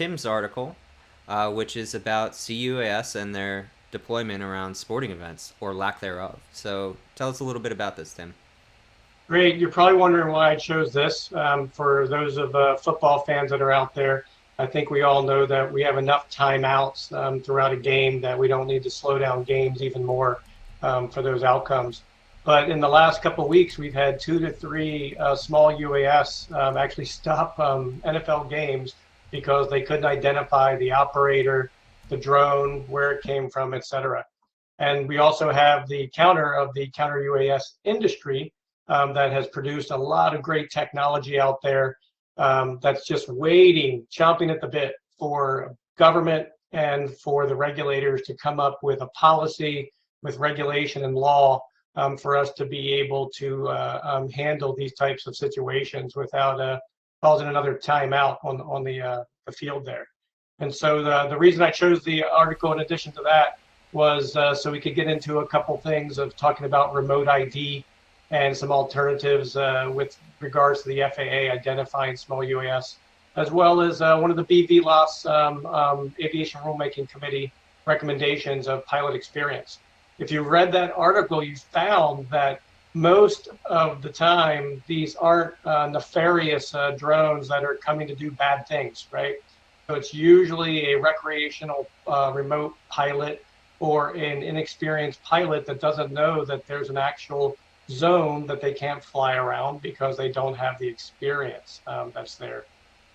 Tim's article, which is about cUAS and their deployment around sporting events or lack thereof. So tell us a little bit about this, Tim. Great. You're probably wondering why I chose this. For those of football fans that are out there, I think we all know that we have enough timeouts throughout a game that we don't need to slow down games even more for those outcomes. But in the last couple of weeks, we've had 2 to 3 small UAS actually stop NFL games because they couldn't identify the operator, the drone, where it came from, et cetera. And we also have the counter of the counter UAS industry that has produced a lot of great technology out there that's just waiting, chomping at the bit for government and for the regulators to come up with a policy with regulation and law for us to be able to handle these types of situations without causing another timeout on the field there. And so the reason I chose the article in addition to that was so we could get into a couple things of talking about remote ID and some alternatives with regards to the FAA identifying small UAS, as well as one of the BVLOS Aviation Rulemaking Committee recommendations of pilot experience. If you read that article, you found that most of the time, these aren't nefarious drones that are coming to do bad things, right? So it's usually a recreational remote pilot or an inexperienced pilot that doesn't know that there's an actual zone that they can't fly around because they don't have the experience that's there.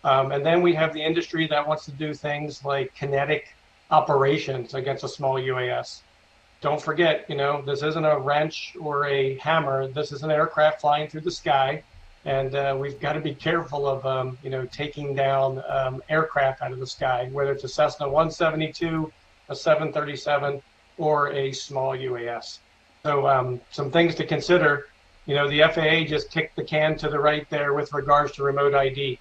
And then we have the industry that wants to do things like kinetic operations against a small UAS. Don't forget, this isn't a wrench or a hammer. This is an aircraft flying through the sky. And we've got to be careful of, taking down aircraft out of the sky, whether it's a Cessna 172, a 737, or a small UAS. So some things to consider. The FAA just kicked the can to the right there with regards to remote ID.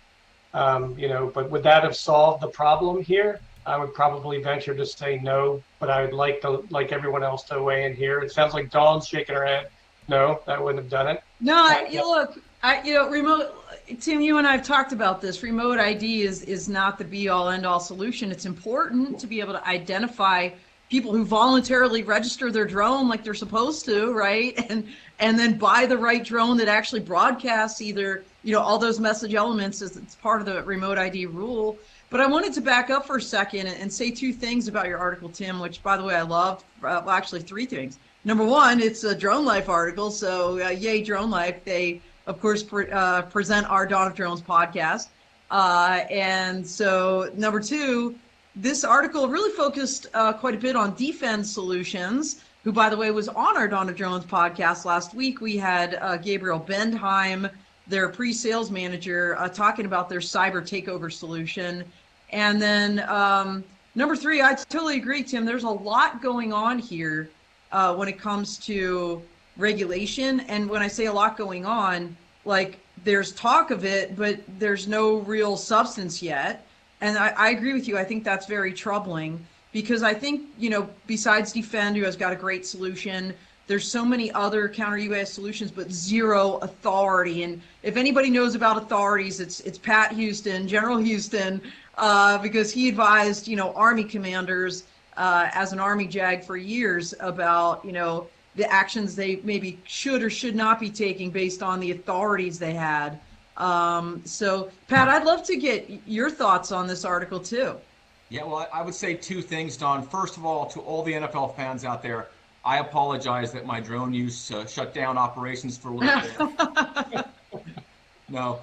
But would that have solved the problem here? I would probably venture to say no, but I would like everyone else to weigh in here. It sounds like Dawn's shaking her head. No, that wouldn't have done it. No, remote. Tim, you and I have talked about this. Remote ID is not the be-all, end-all solution. It's important to be able to identify people who voluntarily register their drone like they're supposed to, right? And then buy the right drone that actually broadcasts either, all those message elements as it's part of the remote ID rule. But I wanted to back up for a second and say 2 things about your article, Tim, which, by the way, I loved. Well, actually 3 things. Number 1, it's a Drone Life article, so yay, Drone Life. They, of course, present our Dawn of Drones podcast. And so number 2, this article really focused quite a bit on D-Fend Solutions, who, by the way, was on our Dawn of Drones podcast last week. We had Gabriel Bendheim, their pre-sales manager, talking about their cyber takeover solution. And then number 3, I totally agree, Tim. There's a lot going on here when it comes to regulation. And when I say a lot going on, like there's talk of it, but there's no real substance yet. And I agree with you. I think that's very troubling because I think, besides D-Fend, who has got a great solution, there's so many other counter UAS solutions, but zero authority. And if anybody knows about authorities, it's Pat Houston, General Houston, because he advised, Army commanders as an Army JAG for years about, the actions they maybe should or should not be taking based on the authorities they had. So, Pat, I'd love to get your thoughts on this article, too. Yeah, well, I would say 2 things, Don. First of all, to all the NFL fans out there, I apologize that my drone use shut down operations for a little bit. No,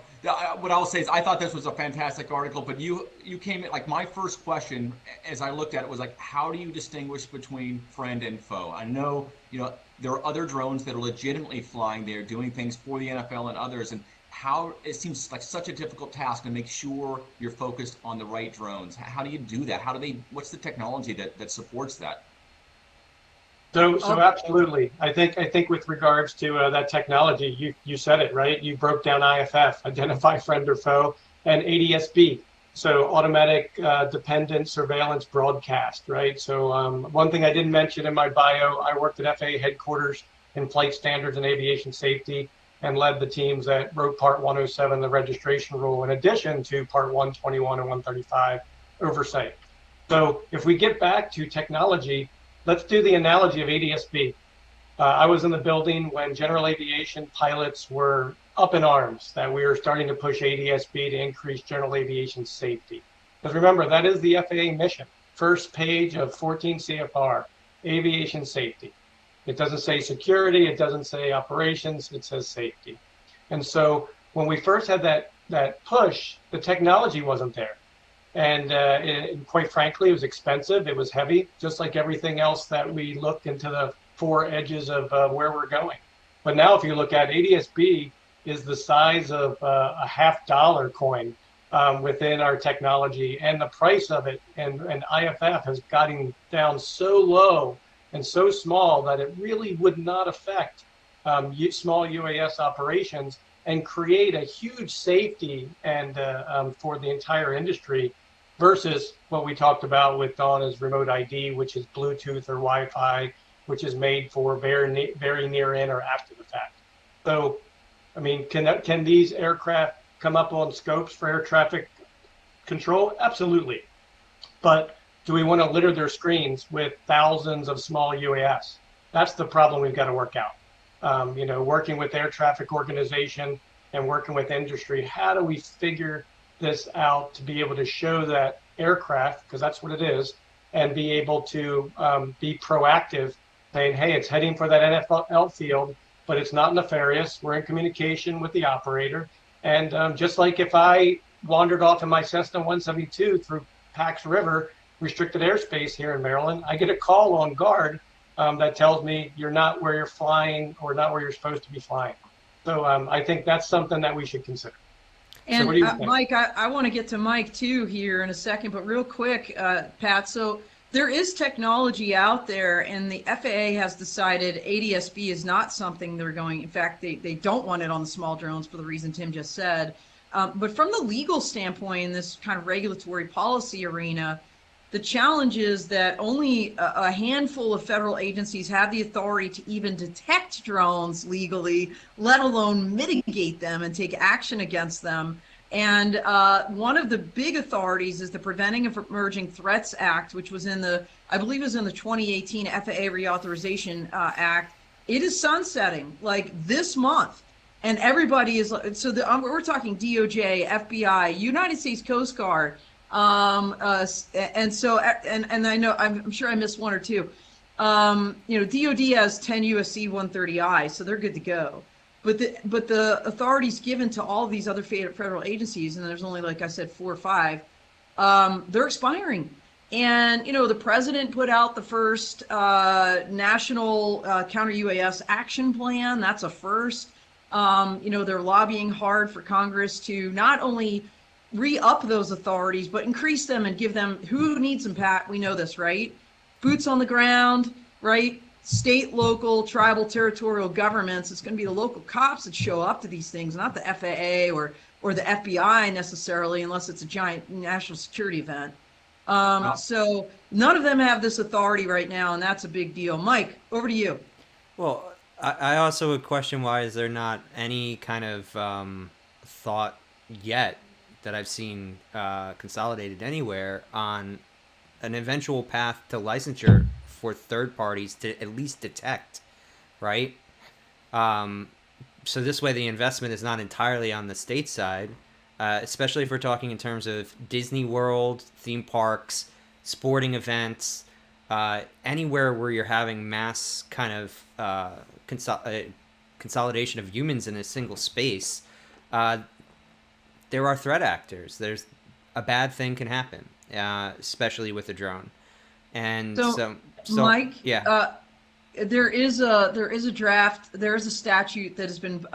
what I'll say is I thought this was a fantastic article, but you came in, like my first question as I looked at it was like, how do you distinguish between friend and foe? I know, there are other drones that are legitimately flying there, doing things for the NFL and others, and how it seems like such a difficult task to make sure you're focused on the right drones. How do you do that? What's the technology that supports that? So absolutely. I think with regards to that technology, you said it, right? You broke down IFF, identify friend or foe, and ADSB, so automatic dependent surveillance broadcast, right? So one thing I didn't mention in my bio, I worked at FAA headquarters in flight standards and aviation safety and led the teams that wrote Part 107, the registration rule, in addition to Part 121 and 135 oversight. So if we get back to technology, let's do the analogy of ADSB. I was in the building when general aviation pilots were up in arms that we were starting to push ADSB to increase general aviation safety. Because remember, that is the FAA mission. First page of 14 CFR, aviation safety. It doesn't say security, it doesn't say operations, it says safety. And so when we first had that push, the technology wasn't there. And quite frankly, it was expensive, it was heavy, just like everything else that we looked into the four edges of where we're going. But now if you look at ADSB is the size of a $50 coin within our technology, and the price of it and IFF has gotten down so low and so small that it really would not affect small UAS operations and create a huge safety and for the entire industry versus what we talked about with Dawn as remote ID, which is Bluetooth or Wi-Fi, which is made for very near in or after the fact. So, I mean, can these aircraft come up on scopes for air traffic control? Absolutely. But do we want to litter their screens with thousands of small UAS? That's the problem we've got to work out. Working with air traffic organization and working with industry, how do we figure this out to be able to show that aircraft, because that's what it is, and be able to be proactive, saying, hey, it's heading for that NFL field, but it's not nefarious. We're in communication with the operator. And just like if I wandered off in my Cessna 172 through Pax River, restricted airspace here in Maryland, I get a call on guard that tells me you're not where you're flying or not where you're supposed to be flying. So I think that's something that we should consider. And So Mike, I want to get to Mike too here in a second, but real quick, Pat, so there is technology out there, and the FAA has decided ADSB is not something they're going, in fact, they don't want it on the small drones for the reason Tim just said. But from the legal standpoint, in this kind of regulatory policy arena, the challenge is that only a handful of federal agencies have the authority to even detect drones legally, let alone mitigate them and take action against them. And one of the big authorities is the Preventing of Emerging Threats Act, which was I believe it was in the 2018 FAA Reauthorization Act. It is sunsetting like this month. And everybody is, so we're talking DOJ, FBI, United States Coast Guard, and so, and I know, I'm sure I missed one or two. DOD has 10 USC 130I, so they're good to go. But the authorities given to all of these other federal agencies, and there's only, like I said, 4 or 5, they're expiring. And, the president put out the first national counter-UAS action plan. That's a first. They're lobbying hard for Congress to not only re-up those authorities, but increase them and give them, who needs them, Pat? We know this, right? Boots on the ground, right? State, local, tribal, territorial governments. It's going to be the local cops that show up to these things, not the FAA or the FBI necessarily, unless it's a giant national security event. So none of them have this authority right now, and that's a big deal. Mike, over to you. Well, I also would question why is there not any kind of thought yet that I've seen consolidated anywhere on an eventual path to licensure for third parties to at least detect, right? So this way the investment is not entirely on the state side, especially if we're talking in terms of Disney World, theme parks, sporting events, anywhere where you're having mass kind of consolidation of humans in a single space. There are threat actors. There's a bad thing can happen, especially with a drone. And so Mike, yeah. There is a draft. There is a statute that has been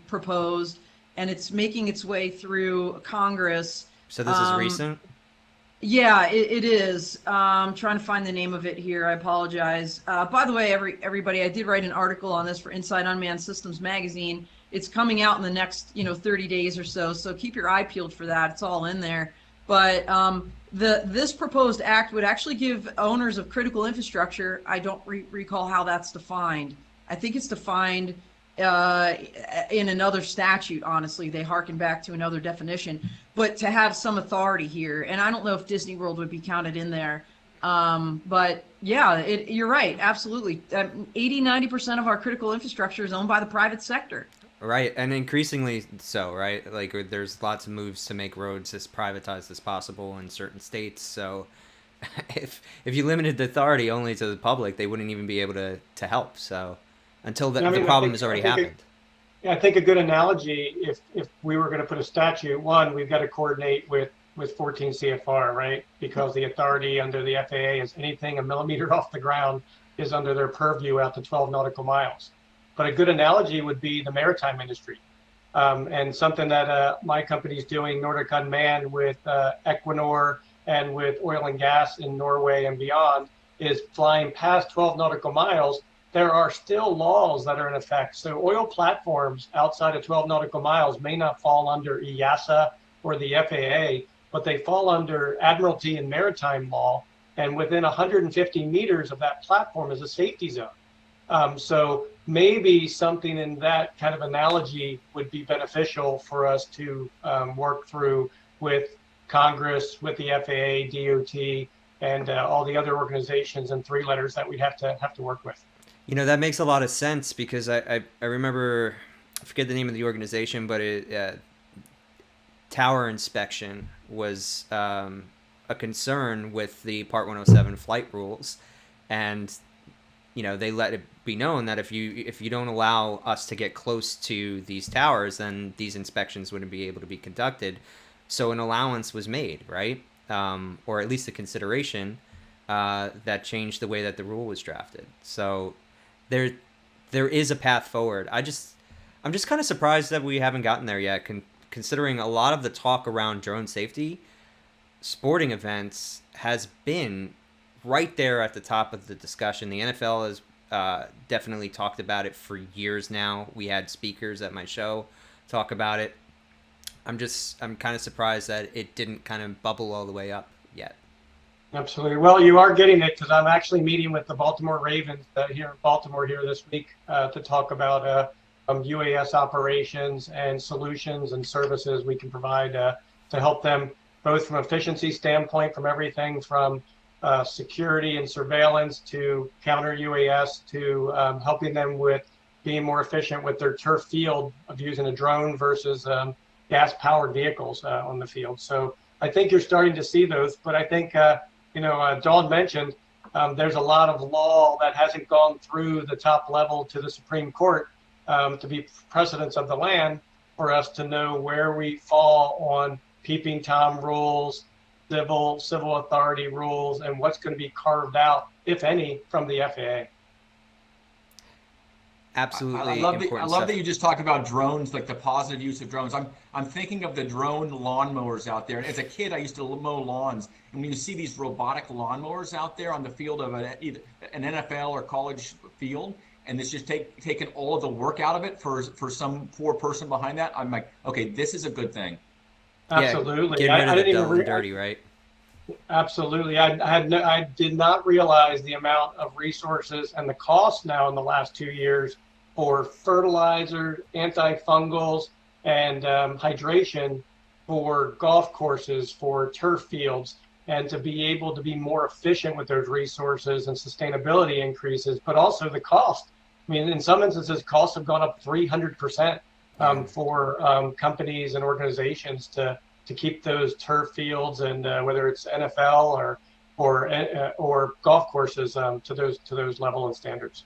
proposed, and it's making its way through Congress. So this is recent? Yeah, it is. I'm trying to find the name of it here. I apologize. By the way, everybody, I did write an article on this for Inside Unmanned Systems magazine. It's coming out in the next 30 days or so. So keep your eye peeled for that. It's all in there. But this proposed act would actually give owners of critical infrastructure. I don't recall how that's defined. I think it's defined in another statute. Honestly, they harken back to another definition, but to have some authority here, and I don't know if Disney World would be counted in there. But yeah, you're right. Absolutely. 80-90% of our critical infrastructure is owned by the private sector. Right, and increasingly so, right? Like there's lots of moves to make roads as privatized as possible in certain states. So if you limited the authority only to the public, they wouldn't even be able to help. So until the problem has already happened. I think a good analogy, if we were going to put a statute, one, we've got to coordinate with 14 CFR, right? Because the authority under the FAA is anything a millimeter off the ground is under their purview out to 12 nautical miles. But a good analogy would be the maritime industry. And something that my company is doing, Nordic Unmanned, with Equinor and with oil and gas in Norway and beyond, is flying past 12 nautical miles. There are still laws that are in effect. So oil platforms outside of 12 nautical miles may not fall under EASA or the FAA, but they fall under Admiralty and maritime law. And within 150 meters of that platform is a safety zone. So maybe something in that kind of analogy would be beneficial for us to work through with Congress, with the FAA, DOT, and all the other organizations and three letters that we'd have to work with. You know, that makes a lot of sense because I remember, I forget the name of the organization, but tower inspection was a concern with the Part 107 flight rules. And, you know, they let it be known that if you don't allow us to get close to these towers, then these inspections wouldn't be able to be conducted. So an allowance was made, right? Or at least a consideration that changed the way that the rule was drafted. So there is a path forward. I'm just kind of surprised that we haven't gotten there yet, considering a lot of the talk around drone safety, sporting events has been right there at the top of the discussion. The NFL has definitely talked about it for years now. We had speakers at my show talk about it. I'm kind of surprised that it didn't kind of bubble all the way up yet. Absolutely. Well, you are getting it because I'm actually meeting with the Baltimore Ravens here in Baltimore here this week to talk about UAS operations and solutions and services we can provide to help them both from efficiency standpoint, from everything from security and surveillance to counter UAS to helping them with being more efficient with their turf field of using a drone versus gas-powered vehicles on the field. So I think you're starting to see those, but I think, Dawn mentioned there's a lot of law that hasn't gone through the top level to the Supreme Court to be precedents of the land for us to know where we fall on peeping Tom rules, civil authority rules, and what's going to be carved out, if any, from the FAA. Absolutely. I love that you just talked about drones, like the positive use of drones. I'm thinking of the drone lawnmowers out there. And as a kid, I used to mow lawns. And when you see these robotic lawnmowers out there on the field of either an NFL or college field, and it's just taking all of the work out of it for some poor person behind that, I'm like, okay, this is a good thing. Absolutely. Yeah, get rid of the dull and dirty, right? Absolutely. I did not realize the amount of resources and the cost now in the last 2 years for fertilizer, antifungals, and hydration for golf courses, for turf fields, and to be able to be more efficient with those resources and sustainability increases, but also the cost. I mean, in some instances, costs have gone up 300% for companies and organizations to keep those turf fields and whether it's NFL or golf courses to those level and standards.